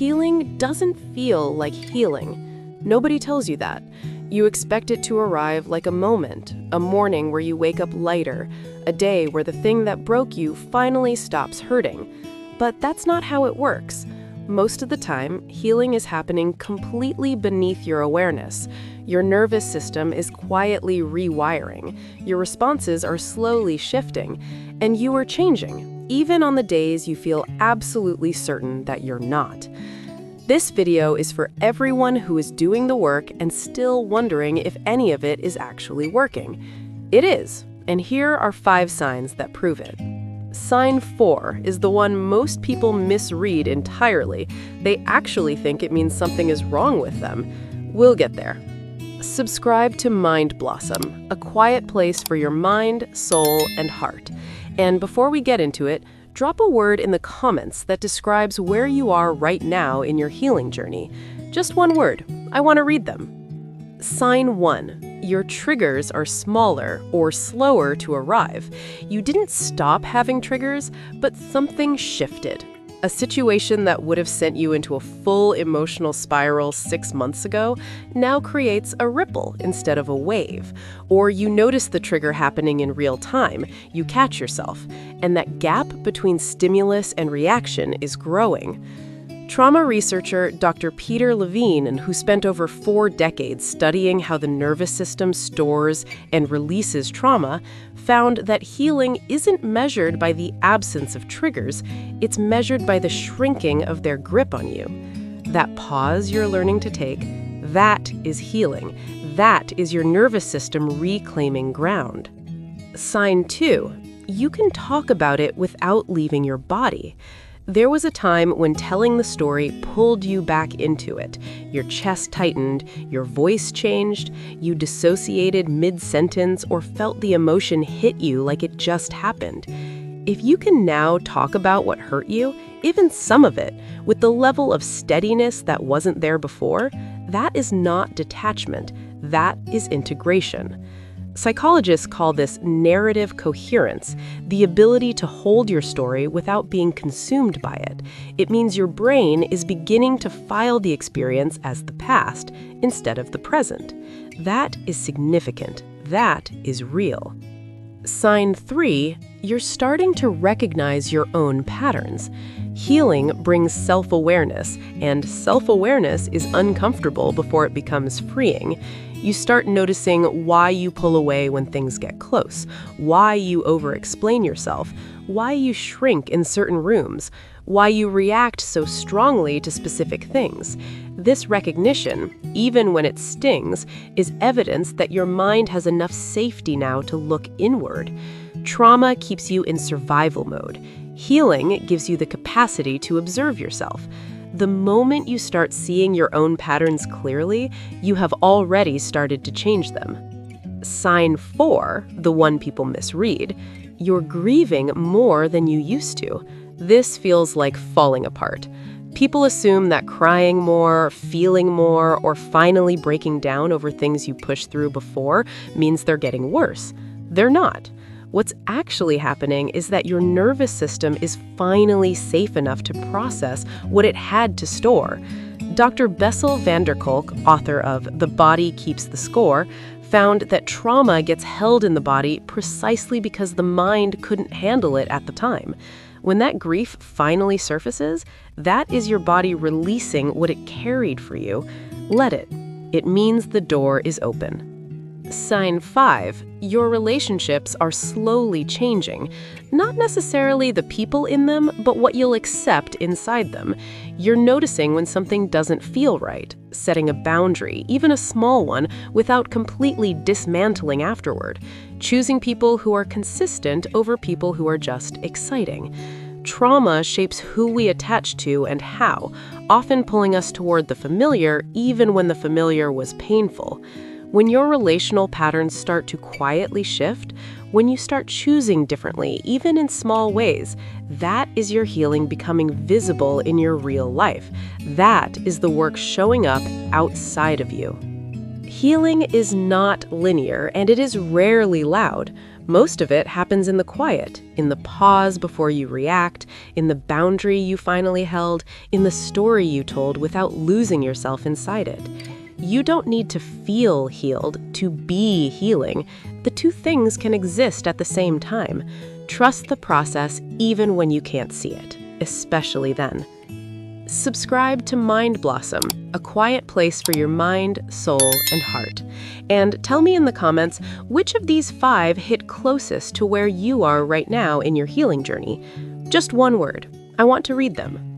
healing doesn't feel like healing. Nobody tells you that. You expect it to arrive like a moment, a morning where you wake up lighter, a day where the thing that broke you finally stops hurting. But that's not how it works. Most of the time, healing is happening completely beneath your awareness. Your nervous system is quietly rewiring, your responses are slowly shifting, and you are changing, even on the days you feel absolutely certain that you're not. This video is for everyone who is doing the work and still wondering if any of it is actually working. It is, and here are 5 signs that prove it. Sign 4 is the one most people misread entirely. They actually think it means something is wrong with them. We'll get there. Subscribe to Mind Blossom, a quiet place for your mind, soul, and heart. And before we get into it, drop a word in the comments that describes where you are right now in your healing journey. Just one word. I want to read them. Sign 1. Your triggers are smaller or slower to arrive. You didn't stop having triggers, but something shifted. A situation that would have sent you into a full emotional spiral 6 months ago now creates a ripple instead of a wave. Or you notice the trigger happening in real time, you catch yourself, and that gap between stimulus and reaction is growing. Trauma researcher Dr. Peter Levine, who spent over 4 decades studying how the nervous system stores and releases trauma, found that healing isn't measured by the absence of triggers, it's measured by the shrinking of their grip on you. That pause you're learning to take, that is healing. That is your nervous system reclaiming ground. Sign 2. You can talk about it without leaving your body. There was a time when telling the story pulled you back into it. Your chest tightened, your voice changed, you dissociated mid-sentence or felt the emotion hit you like it just happened. If you can now talk about what hurt you, even some of it, with the level of steadiness that wasn't there before, that is not detachment, that is integration. Psychologists call this narrative coherence, the ability to hold your story without being consumed by it. It means your brain is beginning to file the experience as the past instead of the present. That is significant. That is real. Sign 3, you're starting to recognize your own patterns. Healing brings self-awareness, and self-awareness is uncomfortable before it becomes freeing. You start noticing why you pull away when things get close, why you over-explain yourself, why you shrink in certain rooms, why you react so strongly to specific things. This recognition, even when it stings, is evidence that your mind has enough safety now to look inward. Trauma keeps you in survival mode. Healing gives you the capacity to observe yourself. The moment you start seeing your own patterns clearly, you have already started to change them. Sign 4, the one people misread, you're grieving more than you used to. This feels like falling apart. People assume that crying more, feeling more, or finally breaking down over things you pushed through before means they're getting worse. They're not. What's actually happening is that your nervous system is finally safe enough to process what it had to store. Dr. Bessel Kolk, author of The Body Keeps the Score, found that trauma gets held in the body precisely because the mind couldn't handle it at the time. When that grief finally surfaces, that is your body releasing what it carried for you. Let it. It means the door is open. Sign 5, your relationships are slowly changing. Not necessarily the people in them, but what you'll accept inside them. You're noticing when something doesn't feel right, setting a boundary, even a small one, without completely dismantling afterward. Choosing people who are consistent over people who are just exciting. Trauma shapes who we attach to and how, often pulling us toward the familiar, even when the familiar was painful. When your relational patterns start to quietly shift, when you start choosing differently, even in small ways, that is your healing becoming visible in your real life. That is the work showing up outside of you. Healing is not linear, and it is rarely loud, Most of it happens in the quiet, in the pause before you react, in the boundary you finally held, in the story you told without losing yourself inside it. You don't need to feel healed to be healing. The two things can exist at the same time. Trust the process even when you can't see it, especially then. Subscribe to Mind Blossom, a quiet place for your mind, soul, and heart. And tell me in the comments which of these 5 hit closest to where you are right now in your healing journey. Just one word. I want to read them.